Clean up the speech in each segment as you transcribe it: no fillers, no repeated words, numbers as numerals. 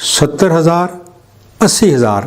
70,000 80,000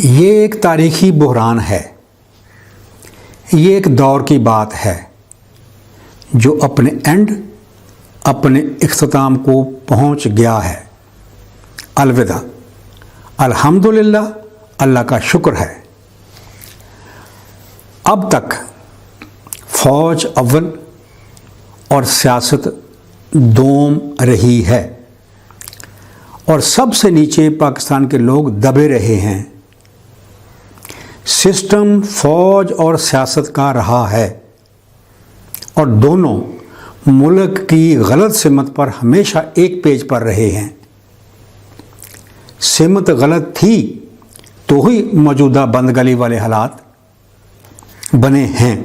یہ ایک تاریخی بحران ہے، یہ ایک دور کی بات ہے جو اپنے اینڈ، اپنے اختتام کو پہنچ گیا ہے۔ الوداع۔ الحمدللہ، اللہ کا شکر ہے۔ اب تک فوج اول اور سیاست دوم رہی ہے، اور سب سے نیچے پاکستان کے لوگ دبے رہے ہیں۔ سسٹم فوج اور سیاست کا رہا ہے، اور دونوں ملک کی غلط سمت پر ہمیشہ ایک پیج پر رہے ہیں۔ سمت غلط تھی تو ہی موجودہ بند گلی والے حالات بنے ہیں۔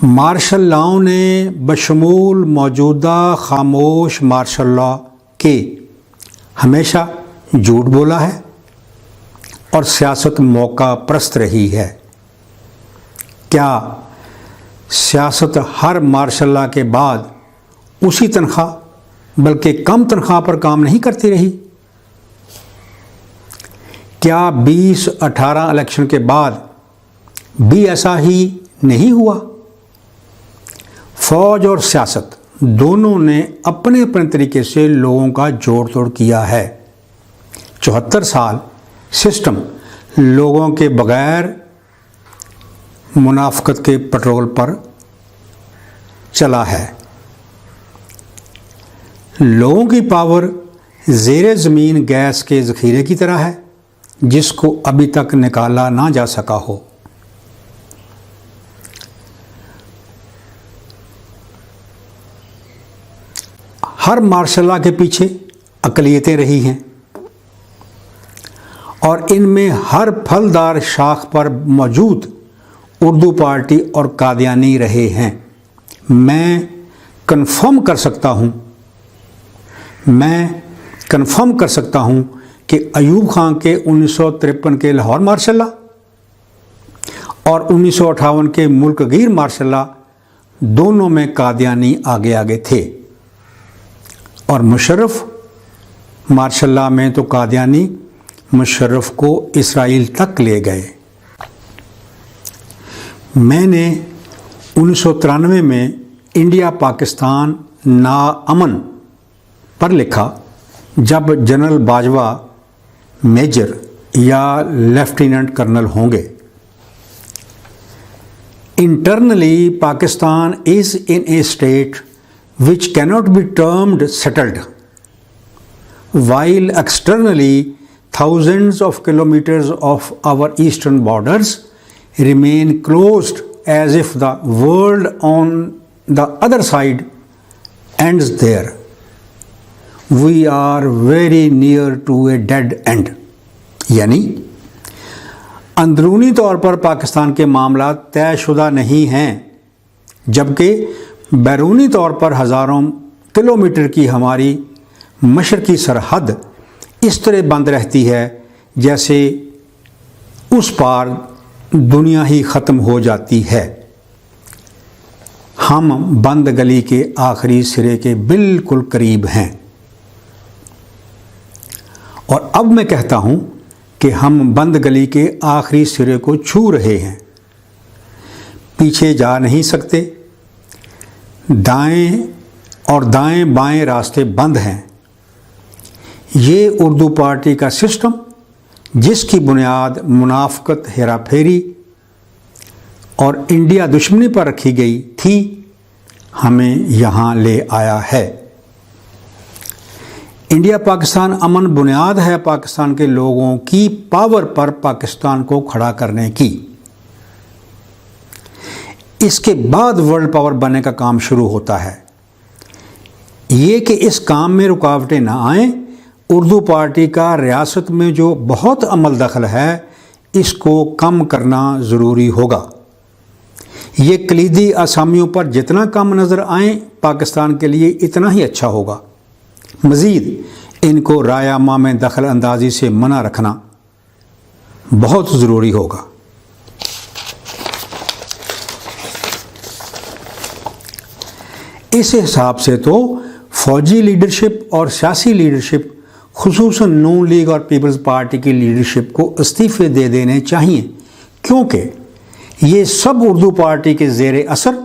مارشل لاؤ نے بشمول موجودہ خاموش مارشل لاء کے ہمیشہ جھوٹ بولا ہے، اور سیاست موقع پرست رہی ہے۔ کیا سیاست ہر مارشل لاء کے بعد اسی تنخواہ بلکہ کم تنخواہ پر کام نہیں کرتی رہی؟ کیا 2018 الیکشن کے بعد بھی ایسا ہی نہیں ہوا؟ فوج اور سیاست دونوں نے اپنے اپنے طریقے سے لوگوں کا جوڑ توڑ کیا ہے۔ 74 سال سسٹم لوگوں کے بغیر منافقت کے پٹرول پر چلا ہے۔ لوگوں کی پاور زیر زمین گیس کے ذخیرے کی طرح ہے جس کو ابھی تک نکالا نہ جا سکا ہو۔ ہر مارشل لاء کے پیچھے اقلیتیں رہی ہیں، اور ان میں ہر پھلدار شاخ پر موجود اردو پارٹی اور قادیانی رہے ہیں۔ میں کنفرم کر سکتا ہوں کہ ایوب خان کے 1953 کے لاہور مارشل لاء اور 1958 کے ملک گیر مارشل لاء دونوں میں قادیانی آگے آگے تھے، اور مشرف مارشل لاء میں تو قادیانی مشرف کو اسرائیل تک لے گئے۔ میں نے 1993 میں انڈیا پاکستان ناامن پر لکھا جب جنرل باجوہ میجر یا لیفٹیننٹ کرنل ہوں گے۔ Internally, Pakistan is in a state which cannot be termed settled, while externally thousands of kilometers of our eastern borders remain closed as if the world on the other side ends there. We are very near to a dead end. یعنی اندرونی طور پر پاکستان کے معاملات طے شدہ نہیں ہیں، جبکہ بیرونی طور پر ہزاروں کلومیٹر کی ہماری مشرقی سرحد اس طرح بند رہتی ہے جیسے اس پار دنیا ہی ختم ہو جاتی ہے۔ ہم بند گلی کے آخری سرے کے بالکل قریب ہیں، اور اب میں کہتا ہوں کہ ہم بند گلی کے آخری سرے کو چھو رہے ہیں، پیچھے جا نہیں سکتے۔ دائیں بائیں راستے بند ہیں۔ یہ اردو پارٹی کا سسٹم جس کی بنیاد منافقت، ہیرا پھیری اور انڈیا دشمنی پر رکھی گئی تھی، ہمیں یہاں لے آیا ہے۔ انڈیا پاکستان امن بنیاد ہے پاکستان کے لوگوں کی پاور پر پاکستان کو کھڑا کرنے کی۔ اس کے بعد ورلڈ پاور بننے کا کام شروع ہوتا ہے۔ یہ کہ اس کام میں رکاوٹیں نہ آئیں، اردو پارٹی کا ریاست میں جو بہت عمل دخل ہے اس کو کم کرنا ضروری ہوگا۔ یہ کلیدی اسامیوں پر جتنا کم نظر آئیں پاکستان کے لیے اتنا ہی اچھا ہوگا۔ مزید ان کو رائے عامہ میں دخل اندازی سے منع رکھنا بہت ضروری ہوگا۔ اس حساب سے تو فوجی لیڈرشپ اور سیاسی لیڈرشپ خصوصاً نون لیگ اور پیپلز پارٹی کی لیڈرشپ کو استعفے دے دینے چاہیے، کیونکہ یہ سب اردو پارٹی کے زیر اثر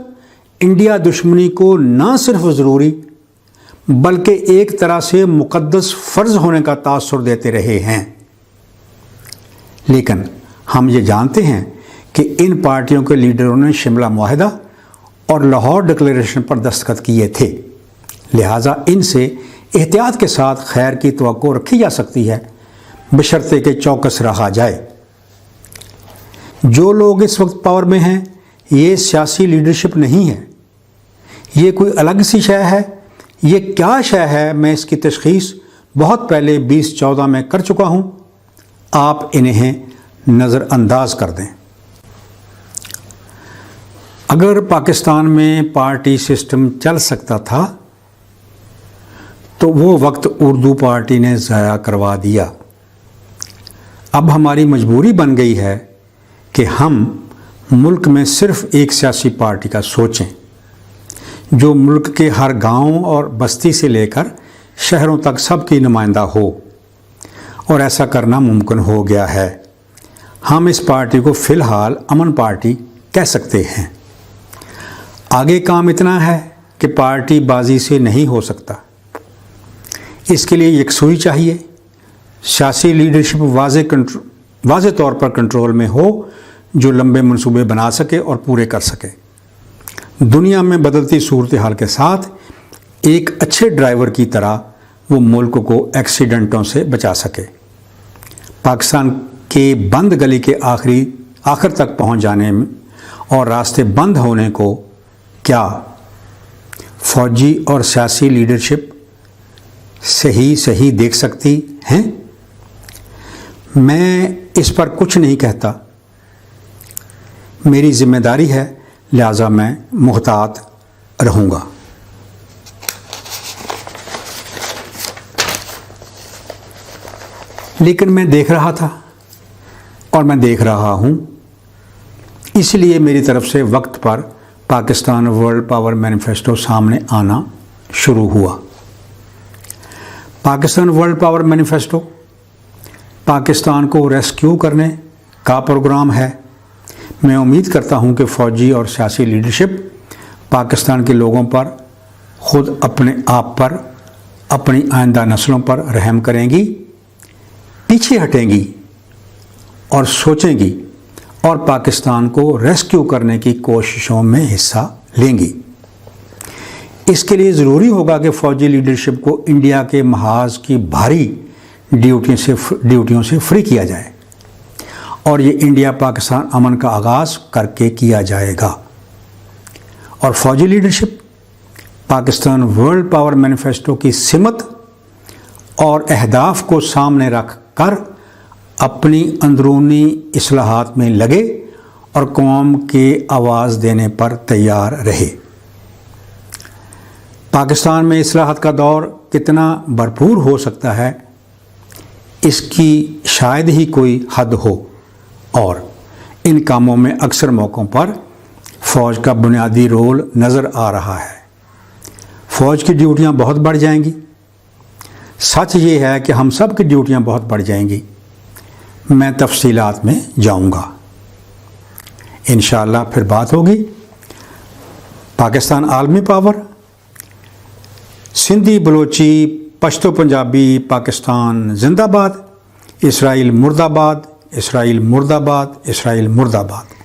انڈیا دشمنی کو نہ صرف ضروری بلکہ ایک طرح سے مقدس فرض ہونے کا تاثر دیتے رہے ہیں۔ لیکن ہم یہ جانتے ہیں کہ ان پارٹیوں کے لیڈروں نے شملہ معاہدہ اور لاہور ڈکلیریشن پر دستخط کیے تھے، لہٰذا ان سے احتیاط کے ساتھ خیر کی توقع رکھی جا سکتی ہے، بشرطے کہ چوکس رہا جائے۔ جو لوگ اس وقت پاور میں ہیں یہ سیاسی لیڈرشپ نہیں ہے، یہ کوئی الگ سی شے ہے۔ یہ کیا شے ہے، میں اس کی تشخیص بہت پہلے 2014 میں کر چکا ہوں، آپ انہیں نظر انداز کر دیں۔ اگر پاکستان میں پارٹی سسٹم چل سکتا تھا تو وہ وقت اردو پارٹی نے ضائع کروا دیا۔ اب ہماری مجبوری بن گئی ہے کہ ہم ملک میں صرف ایک سیاسی پارٹی کا سوچیں جو ملک کے ہر گاؤں اور بستی سے لے کر شہروں تک سب کی نمائندہ ہو، اور ایسا کرنا ممکن ہو گیا ہے۔ ہم اس پارٹی کو فی الحال امن پارٹی کہہ سکتے ہیں۔ آگے کام اتنا ہے کہ پارٹی بازی سے نہیں ہو سکتا، اس کے لیے یکسوئی چاہیے، سیاسی لیڈرشپ واضح طور پر کنٹرول میں ہو جو لمبے منصوبے بنا سکے اور پورے کر سکے، دنیا میں بدلتی صورتحال کے ساتھ ایک اچھے ڈرائیور کی طرح وہ ملک کو ایکسیڈنٹوں سے بچا سکے۔ پاکستان کے بند گلی کے آخر تک پہنچ جانے میں اور راستے بند ہونے کو کیا فوجی اور سیاسی لیڈرشپ صحیح دیکھ سکتی ہیں؟ میں اس پر کچھ نہیں کہتا، میری ذمہ داری ہے، لہذا میں محتاط رہوں گا۔ لیکن میں دیکھ رہا تھا اور میں دیکھ رہا ہوں، اس لیے میری طرف سے وقت پر پاکستان ورلڈ پاور مینیفیسٹو سامنے آنا شروع ہوا۔ Pakistan world power manifesto Pakistan کو ریسکیو کرنے کا پروگرام ہے۔ میں امید کرتا ہوں کہ فوجی اور سیاسی لیڈرشپ پاکستان کے لوگوں پر، خود اپنے آپ پر، اپنی آئندہ نسلوں پر رحم کریں گی، پیچھے ہٹیں گی اور سوچیں گی اور پاکستان کو ریسکیو کرنے کی کوششوں میں حصہ لیں گی۔ اس کے لیے ضروری ہوگا کہ فوجی لیڈرشپ کو انڈیا کے محاذ کی بھاری ڈیوٹیوں سے فری کیا جائے، اور یہ انڈیا پاکستان امن کا آغاز کر کے کیا جائے گا، اور فوجی leadership Pakistan world power manifesto کی سمت اور اہداف کو سامنے رکھ کر اپنی اندرونی اصلاحات میں لگے اور قوم کے آواز دینے پر تیار رہے۔ پاکستان میں اصلاحات کا دور کتنا بھرپور ہو سکتا ہے، اس کی شاید ہی کوئی حد ہو، اور ان کاموں میں اکثر موقعوں پر فوج کا بنیادی رول نظر آ رہا ہے۔ فوج کی ڈیوٹیاں بہت بڑھ جائیں گی، سچ یہ ہے کہ ہم سب کی ڈیوٹیاں بہت بڑھ جائیں گی۔ میں تفصیلات میں جاؤں گا، انشاءاللہ پھر بات ہوگی۔ پاکستان عالمی پاور، سندھی بلوچی پشتو پنجابی پاکستان زندہ باد، اسرائیل مرد آباد، اسرائیل مرد آباد، اسرائیل مرد آباد۔